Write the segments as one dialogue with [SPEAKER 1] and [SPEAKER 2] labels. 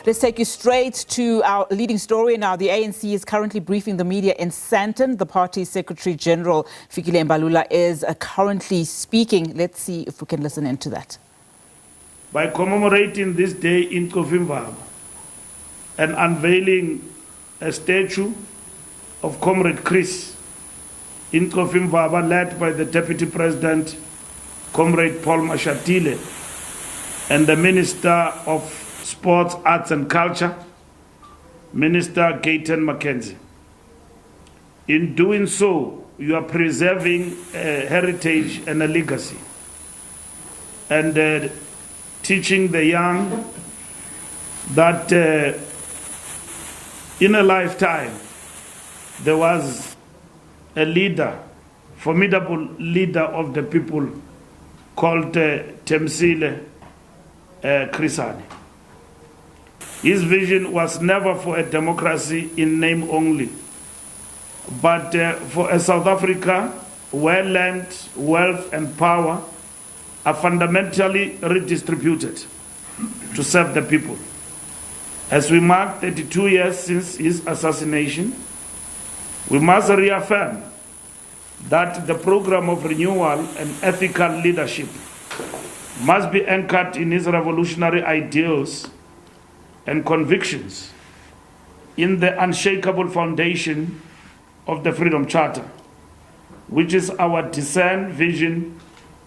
[SPEAKER 1] Let's take you straight to our leading story now. The ANC is currently briefing the media in Sandton. The party's Secretary General, Fikile Mbalula, is currently speaking. Let's see if we can listen into that.
[SPEAKER 2] By commemorating this day in Kovimvaba and unveiling a statue of Comrade Chris in Kovimvaba, led by the Deputy President, Comrade Paul Mashatile, and the Minister of Sports, Arts and Culture, Minister Gayton Mackenzie. In doing so, you are preserving a heritage and a legacy, and teaching the young that in a lifetime there was a leader, formidable leader of the people called Temsile Chris Hani. His vision was never for a democracy in name only, but for a South Africa where land, wealth and power are fundamentally redistributed to serve the people. As we mark 32 years since his assassination, we must reaffirm that the program of renewal and ethical leadership must be anchored in his revolutionary ideals and convictions in the unshakable foundation of the Freedom Charter, which is our discerned vision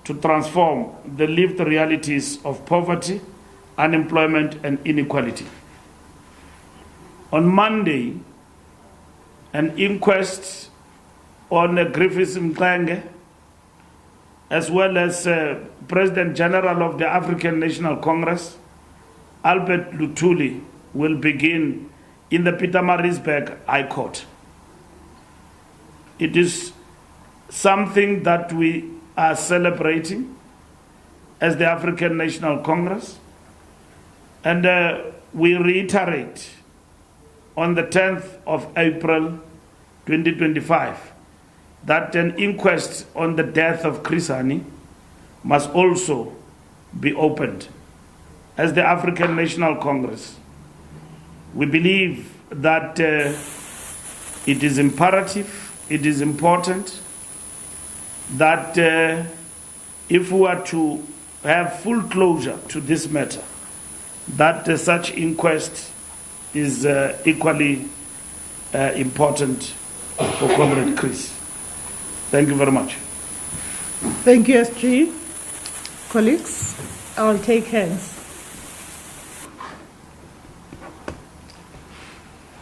[SPEAKER 2] to transform the lived realities of poverty, unemployment, and inequality. On Monday, an inquest on Griffiths Mxenge, as well as President General of the African National Congress, Albert Lutuli, will begin in the Pietermaritzburg High Court. It is something that we are celebrating as the African National Congress, and we reiterate on the 10th of April 2025 that an inquest on the death of Chris Hani must also be opened. As the African National Congress, we believe that it is imperative, it is important that if we are to have full closure to this matter, that such inquest is equally important for Comrade Chris. Thank you very much.
[SPEAKER 3] Thank you, SG. Colleagues, I will take hands.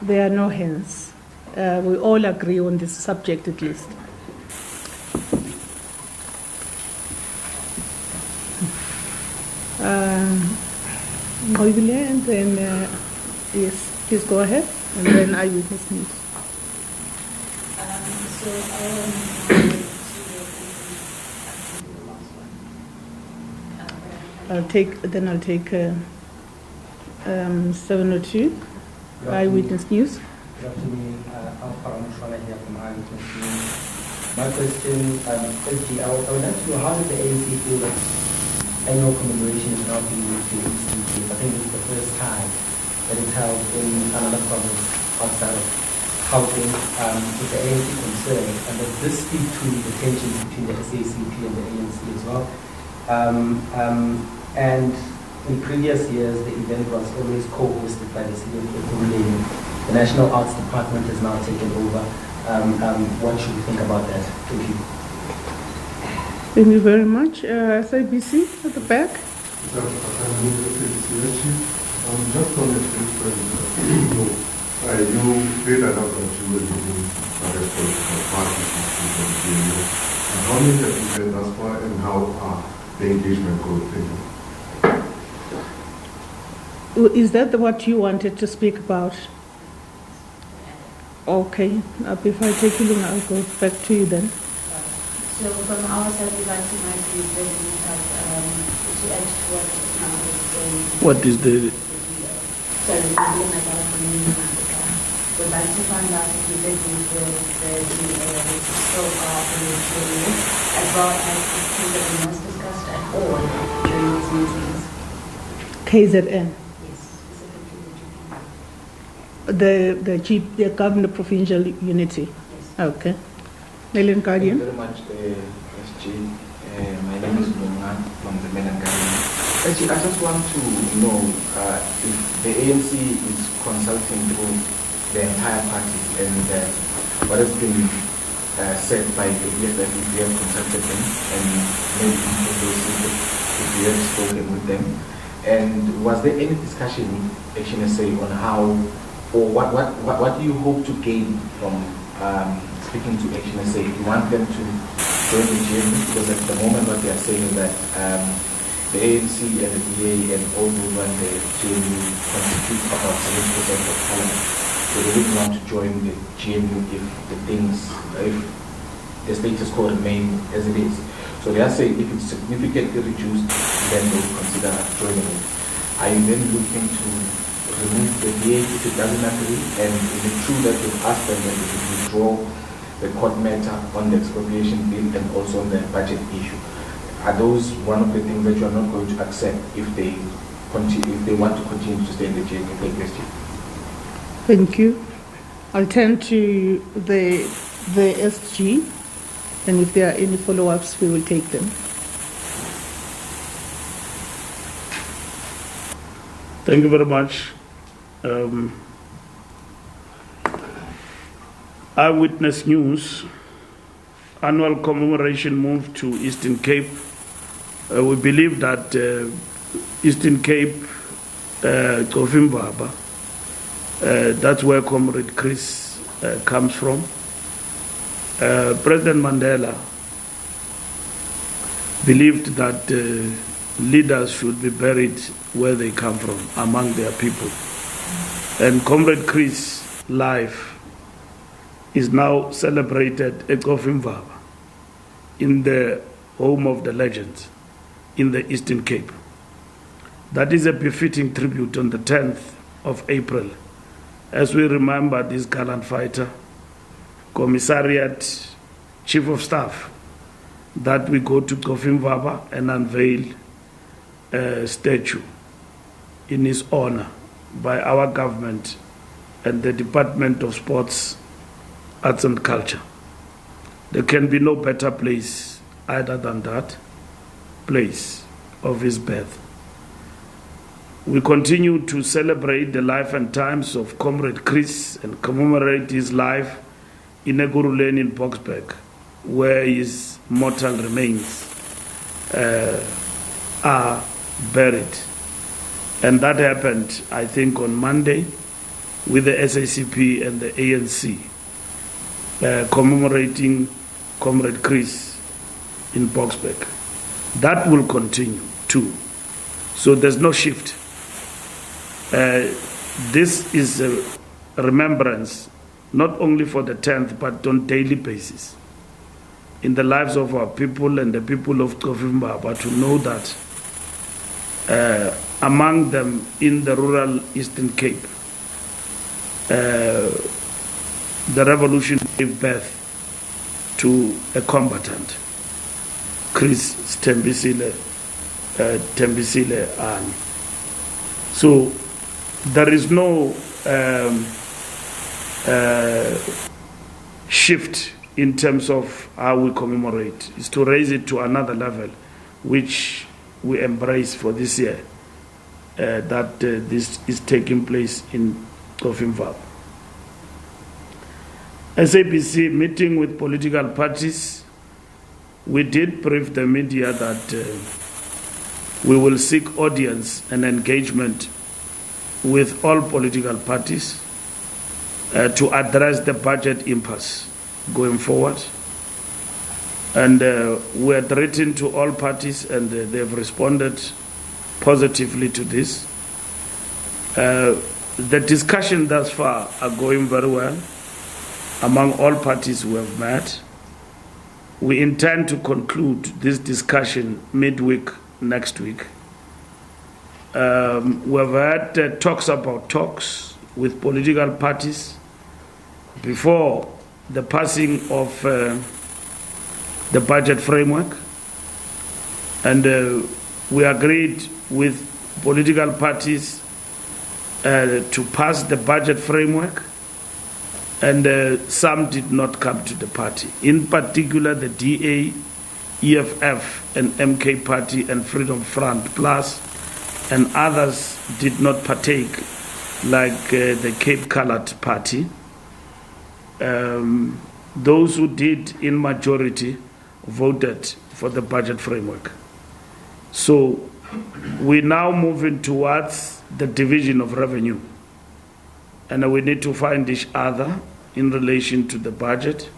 [SPEAKER 3] There are no hands. We all agree on this subject at least. And then, yes, please go ahead, and then eyewitness news. I'll take 702. Eyewitness News.
[SPEAKER 4] Good afternoon. I'm Shwana here from Eyewitness News. My question is, I would like to know, how did the ANC feel that annual commemoration is now being moved to Eastern Cape? I think it's the first time that it's held in another province outside of Gauteng. Is the ANC concerned? And does this speak to the tensions between the SACP and the ANC as well? And in previous years, the event was always co-hosted by the city of Relocating. The National Arts Department has now taken over. What should we think about that? Thank you.
[SPEAKER 3] Thank you very much. SABC at the back.
[SPEAKER 5] Just on the you made an announcement that you were looking for the parties. How many have you been thus far, and how are the engagement going? Thank you.
[SPEAKER 3] Is that what you wanted to speak about? Okay. Before I take you, I'll go back to you then.
[SPEAKER 6] So from our side, we'd like to make the president to add to what now is saying.
[SPEAKER 2] What is the...
[SPEAKER 6] So the community in Africa. We'd like to find out if you did use the scope of the material, as well as the things that we must discuss at all during these meetings.
[SPEAKER 3] KZN.
[SPEAKER 6] Yes, specifically the
[SPEAKER 3] the governor provincial unity. Okay. Nailen
[SPEAKER 4] Thank you
[SPEAKER 3] Guardian.
[SPEAKER 4] very much, SG. My name is Lunga from the Men and Guardian. SG, I just want to know if the ANC is consulting through the entire party and what has been said by the EFF, if you have consulted them and maybe if you have spoken with them. And was there any discussion with HNSA on how or what do you hope to gain from speaking to HNSA? Do you want them to join the GMU? Because at the moment what they are saying is that the ANC and the DA and all who run the GMU constitute about 70% of parliament. So they wouldn't want to join the GMU if the status quo remain as it is. So they are saying if it's significantly reduced, then they will consider joining it. Are you then looking to remove the DA if it doesn't agree? And is it true that you've asked them that they should withdraw the court matter on the expropriation bill and also on the budget issue? Are those one of the things that you are not going to accept if they want to continue to stay in the GMU?
[SPEAKER 3] Thank you. I'll turn to the SG, and if there are any follow-ups, we will take them.
[SPEAKER 2] Thank you very much. Eyewitness News, annual commemoration move to Eastern Cape. We believe that Eastern Cape, Kofimbaba, that's where Comrade Chris comes from. President Mandela believed that leaders should be buried where they come from, among their people. And Comrade Chris' life is now celebrated at Kofimbaba, in the home of the legends, in the Eastern Cape. That is a befitting tribute on the 10th of April, as we remember this gallant fighter, Commissariat Chief of Staff, that we go to Kofimbaba and unveil a statue in his honor by our government and the Department of Sports, Arts and Culture. There can be no better place other than that place of his birth. We continue to celebrate the life and times of Comrade Chris and commemorate his life in Eguruleni in Boksburg, where his mortal remains are buried. And that happened, I think, on Monday with the SACP and the ANC, commemorating Comrade Chris in Boksburg. That will continue too. So there's no shift. This is a remembrance not only for the 10th, but on daily basis in the lives of our people and the people of Kofimbaba, to know that among them in the rural Eastern Cape, the revolution gave birth to a combatant, Chris Tembisile Ani. So there is no shift in terms of how we commemorate. It's to raise it to another level, which we embrace for this year, that this is taking place in Kofimbaba. SABC meeting with political parties, we did brief the media that we will seek audience and engagement with all political parties to address the budget impasse going forward. And we had written to all parties, and they've responded positively to this. The discussion thus far are going very well among all parties who have met. We intend to conclude this discussion midweek next week. We've had talks about talks with political parties before the passing of the budget framework, and we agreed with political parties to pass the budget framework, and some did not come to the party. In particular, the DA, EFF, and MK Party and Freedom Front Plus, and others did not partake, like the Cape Coloured Party. Those who did, in majority, voted for the budget framework. So we're now moving towards the division of revenue, and we need to find each other in relation to the budget,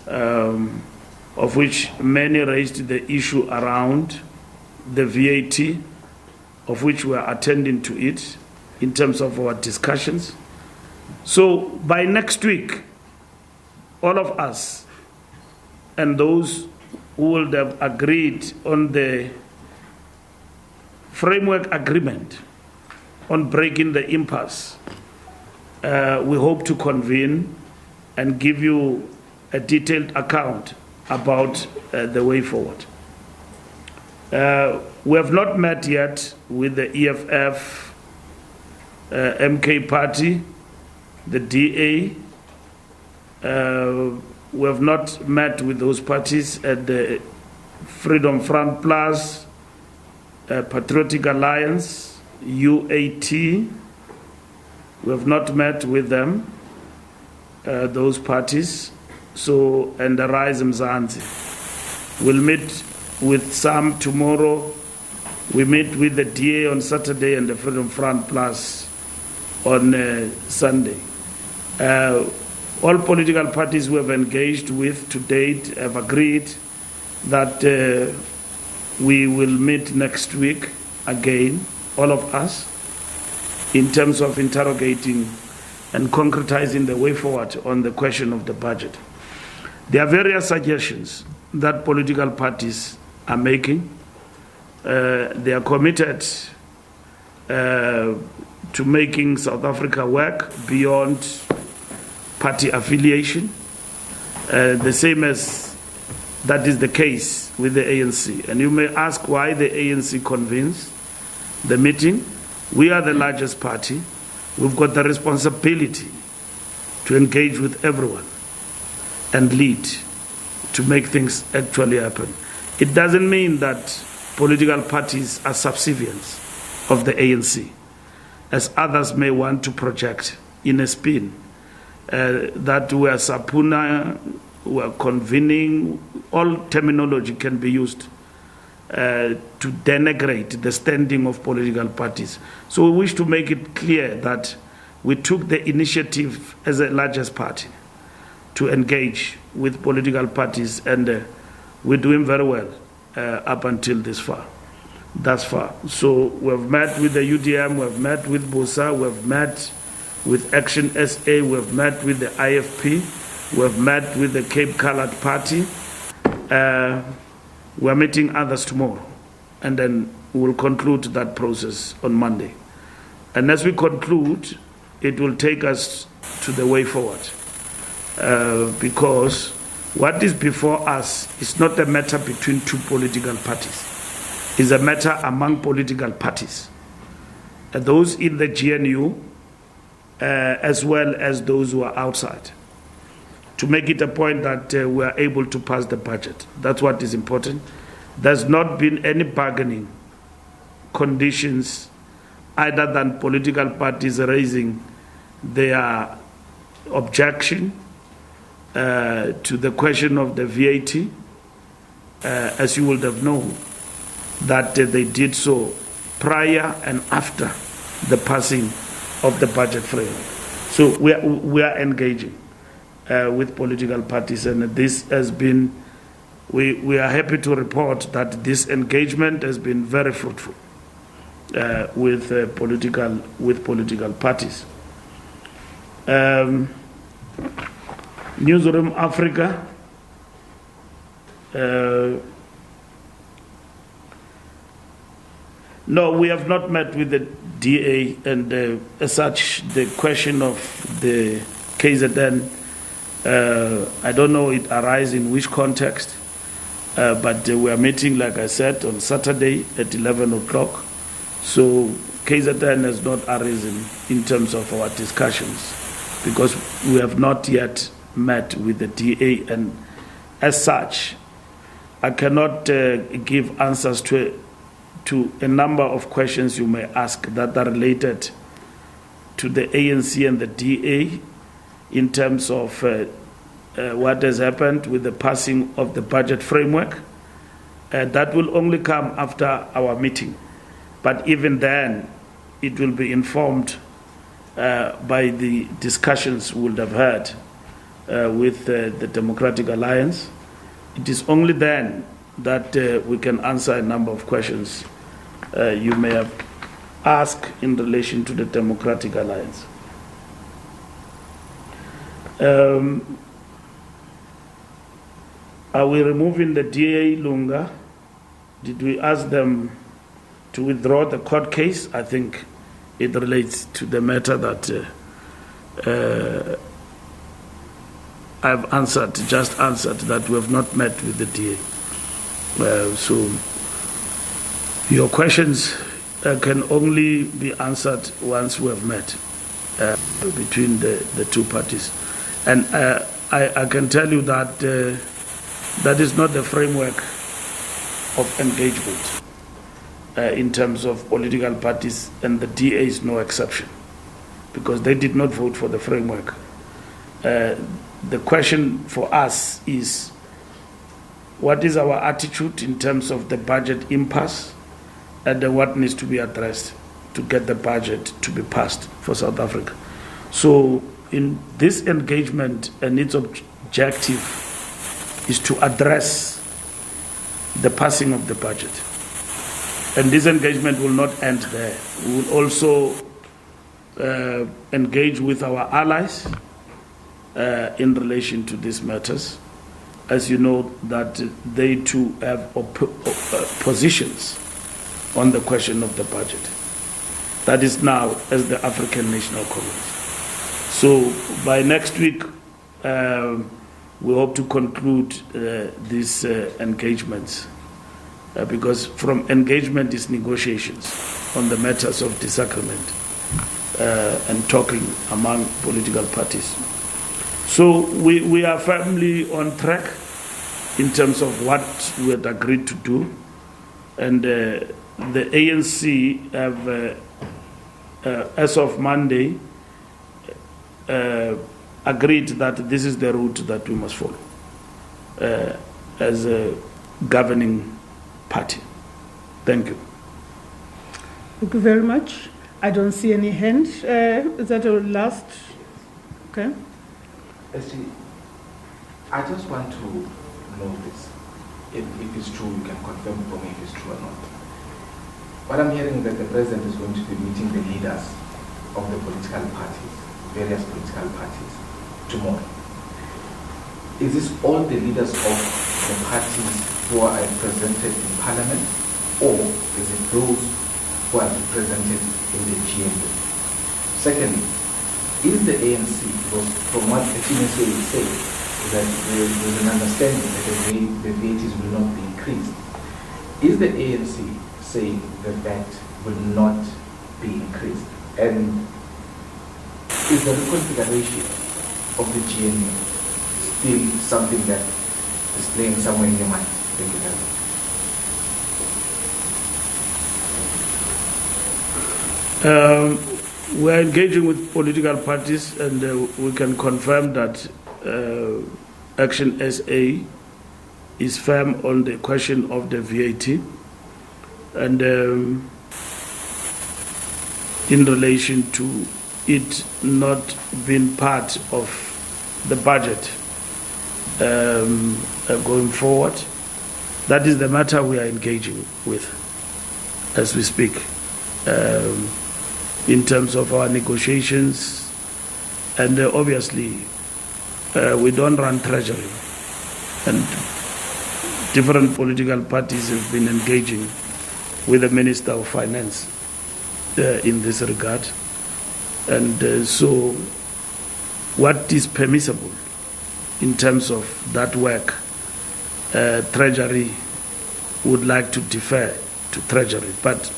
[SPEAKER 2] of which many raised the issue around the VAT, of which we are attending to it in terms of our discussions. So by next week, all of us and those who will have agreed on the framework agreement on breaking the impasse, we hope to convene and give you a detailed account about the way forward. We have not met yet with the EFF, MK Party, the DA. We have not met with those parties at the Freedom Front Plus, Patriotic Alliance, UAT. We have not met with them, those parties. So, and the Rise Mzansi. We'll meet with some tomorrow. We meet with the DA on Saturday and the Freedom Front Plus on Sunday. All political parties we have engaged with to date have agreed that we will meet next week again, all of us, in terms of interrogating and concretizing the way forward on the question of the budget. There are various suggestions that political parties are making. They are committed to making South Africa work beyond party affiliation, the same as that is the case with the ANC. And you may ask why the ANC convenes the meeting. We are the largest party. We've got the responsibility to engage with everyone and lead to make things actually happen. It doesn't mean that political parties are subservients of the ANC, as others may want to project in a spin, that we are sapuna, we are convening. All terminology can be used to denigrate the standing of political parties. So we wish to make it clear that we took the initiative as the largest party to engage with political parties, and we're doing very well up until thus far. So we have met with the UDM, we have met with BOSA, we have met with Action SA, we have met with the IFP, we have met with the Cape Coloured Party. We are meeting others tomorrow, and then we will conclude that process on Monday. And as we conclude, it will take us to the way forward, because what is before us is not a matter between two political parties. It's a matter among political parties, those in the GNU, as well as those who are outside, to make it a point that we are able to pass the budget. That's what is important. There's not been any bargaining conditions other than political parties raising their objection to the question of the VAT, as you would have known, that they did so prior and after the passing of the budget framework. So we are engaging with political parties, and this has been, we are happy to report that this engagement has been very fruitful with political parties. Newsroom Africa. No, we have not met with the DA, and as such, the question of the KZN, I don't know it arises in which context, but we are meeting, like I said, on Saturday at 11 o'clock. So KZN has not arisen in terms of our discussions because we have not yet met with the DA, and as such, I cannot give answers to a number of questions you may ask that are related to the ANC and the DA in terms of what has happened with the passing of the budget framework. That will only come after our meeting. But even then, it will be informed by the discussions we would have had with the Democratic Alliance. It is only then that we can answer a number of questions you may have asked in relation to the Democratic Alliance. Are we removing the DA Lunga? Did we ask them to withdraw the court case? I think it relates to the matter that I've just answered, that we have not met with the DA. So your questions can only be answered once we have met between the two parties. And I can tell you that that is not the framework of engagement in terms of political parties, and the DA is no exception because they did not vote for the framework. The question for us is, what is our attitude in terms of the budget impasse and what needs to be addressed to get the budget to be passed for South Africa? So in this engagement, and its objective is to address the passing of the budget. And this engagement will not end there. We will also engage with our allies in relation to these matters. As you know, that they too have positions on the question of the budget. That is now as the African National Congress. So by next week, we hope to conclude these engagements because from engagement is negotiations on the matters of disagreement and talking among political parties. So we are firmly on track in terms of what we had agreed to do, and the ANC have, as of Monday, agreed that this is the route that we must follow as a governing party. Thank you.
[SPEAKER 3] Thank you very much. I don't see any hand. Is that our last? Okay.
[SPEAKER 7] Actually, I just want to know this. If it's true, you can confirm for me if it's true or not. What I'm hearing is that the president is going to be meeting the leaders of the political parties, various political parties, tomorrow. Is this all the leaders of the parties who are represented in Parliament, or is it those who are represented in the GMA? Secondly, is the ANC, because from what the TNC will say, that there is an understanding that the VATs will not be increased. Is the ANC saying that VAT will not be increased? And is the reconfiguration of the GNU still something that is playing somewhere in your mind? Thank you very much.
[SPEAKER 2] We are engaging with political parties, and we can confirm that Action SA is firm on the question of the VAT, and in relation to it not being part of the budget going forward. That is the matter we are engaging with as we speak. In terms of our negotiations, and obviously we don't run treasury, and different political parties have been engaging with the Minister of Finance in this regard, and so what is permissible in terms of that work, treasury would like to defer to treasury, but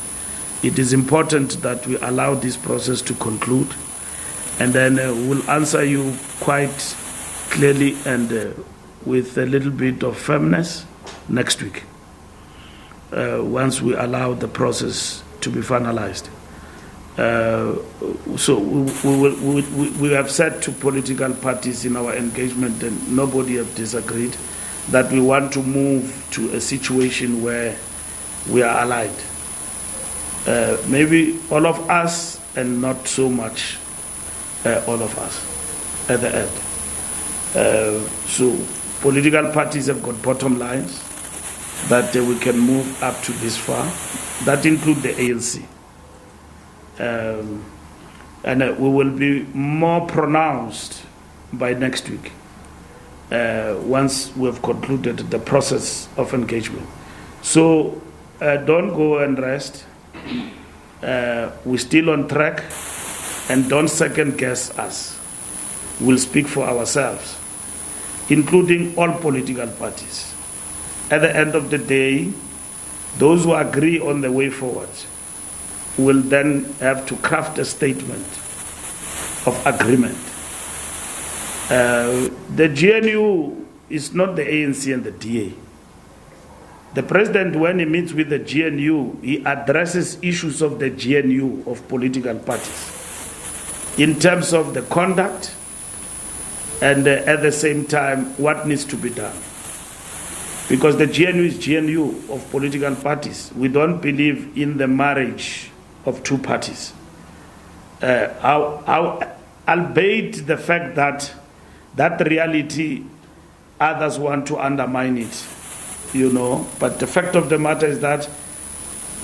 [SPEAKER 2] it is important that we allow this process to conclude, and then we'll answer you quite clearly and with a little bit of firmness next week, once we allow the process to be finalized. So we have said to political parties in our engagement, and nobody have disagreed, that we want to move to a situation where we are allied. Maybe all of us and not so much all of us at the end. So political parties have got bottom lines that we can move up to this far. That include the ANC. And we will be more pronounced by next week once we have concluded the process of engagement. So don't go and rest. We're still on track, and don't second guess us. We'll speak for ourselves, including all political parties. At the end of the day, those who agree on the way forward will then have to craft a statement of agreement. The GNU is not the ANC and the DA. The president, when he meets with the GNU, he addresses issues of the GNU, of political parties, in terms of the conduct and at the same time what needs to be done. Because the GNU is GNU of political parties. We don't believe in the marriage of two parties. Albeit the fact that that reality, others want to undermine it, but the fact of the matter is that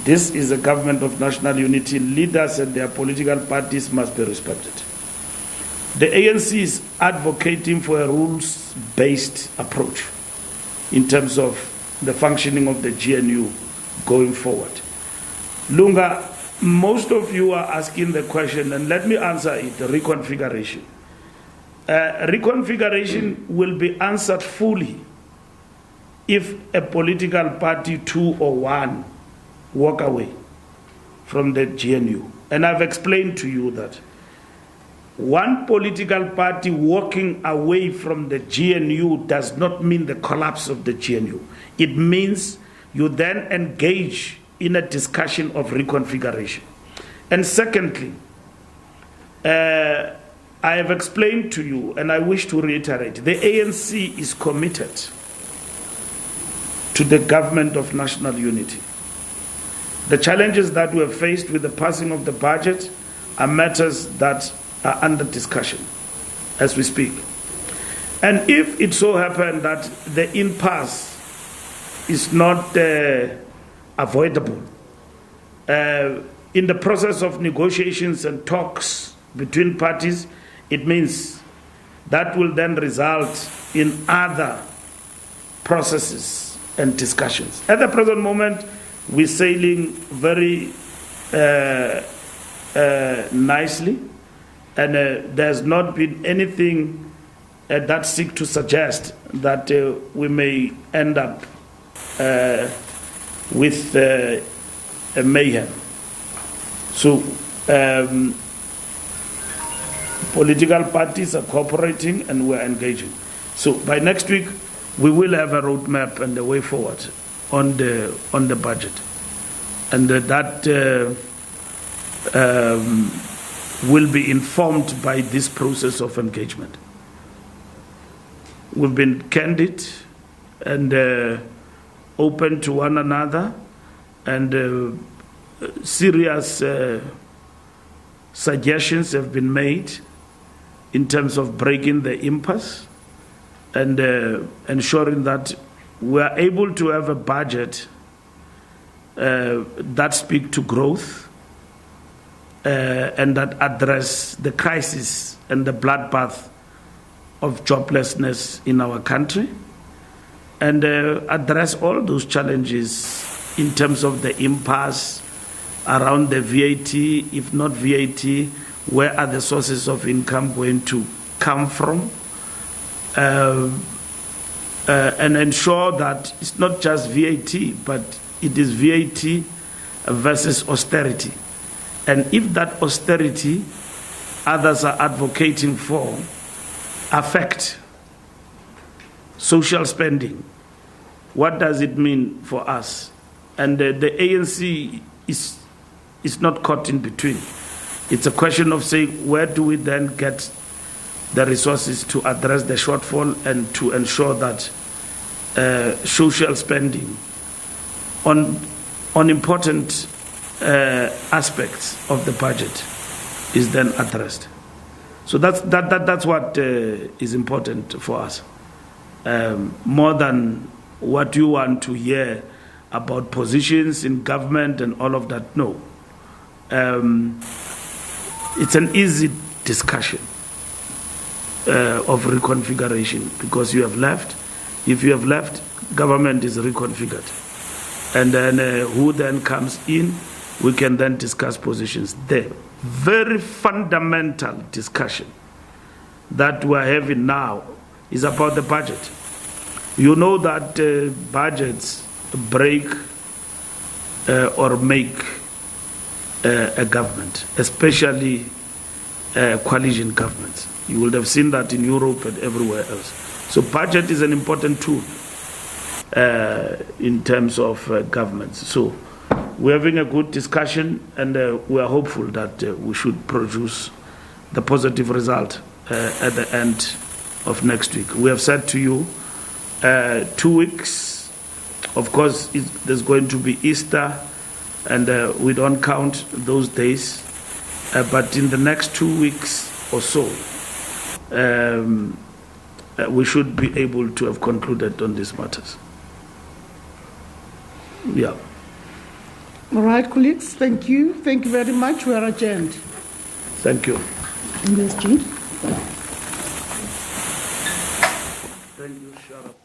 [SPEAKER 2] this is a government of national unity. Leaders and their political parties must be respected. The ANC is advocating for a rules-based approach in terms of the functioning of the GNU going forward. Lunga, most of you are asking the question, and let me answer it, reconfiguration. Reconfiguration will be answered fully if a political party, two or one, walk away from the GNU. And I've explained to you that one political party walking away from the GNU does not mean the collapse of the GNU. It means you then engage in a discussion of reconfiguration. And secondly, I have explained to you, and I wish to reiterate, the ANC is committed to the government of national unity. The challenges that we have faced with the passing of the budget are matters that are under discussion as we speak. And if it so happened that the impasse is not avoidable, in the process of negotiations and talks between parties, it means that will then result in other processes and discussions. At the present moment, we're sailing very nicely, and there's not been anything that seek to suggest that we may end up with a mayhem. So political parties are cooperating and we're engaging. So by next week, we will have a roadmap and a way forward on the budget, and that will be informed by this process of engagement. We've been candid and open to one another, and serious suggestions have been made in terms of breaking the impasse and ensuring that we are able to have a budget that speaks to growth and that address the crisis and the bloodbath of joblessness in our country, and address all those challenges in terms of the impasse around the VAT. If not VAT, where are the sources of income going to come from? And ensure that it's not just VAT, but it is VAT versus austerity. And if that austerity others are advocating for affect social spending, what does it mean for us? And the ANC is not caught in between. It's a question of saying, where do we then get the resources to address the shortfall and to ensure that social spending on important aspects of the budget is then addressed. So that's what is important for us, more than what you want to hear about positions in government and all of that. No, it's an easy discussion of reconfiguration, because you have left. If you have left, government is reconfigured, and then who then comes in, we can then discuss positions. The very fundamental discussion that we're having now is about the budget. You know that budgets break or make a government, especially coalition governments. You would have seen that in Europe and everywhere else. So budget is an important tool in terms of governments. So we're having a good discussion, and we are hopeful that we should produce the positive result at the end of next week. We have said to you 2 weeks. Of course, there's going to be Easter, and we don't count those days. But in the next 2 weeks or so, we should be able to have concluded on these matters. Yeah.
[SPEAKER 3] All right, colleagues, thank you. Thank you very much. We are adjourned.
[SPEAKER 2] Thank you.
[SPEAKER 3] Yes, Jean.
[SPEAKER 2] Thank you, Shut up.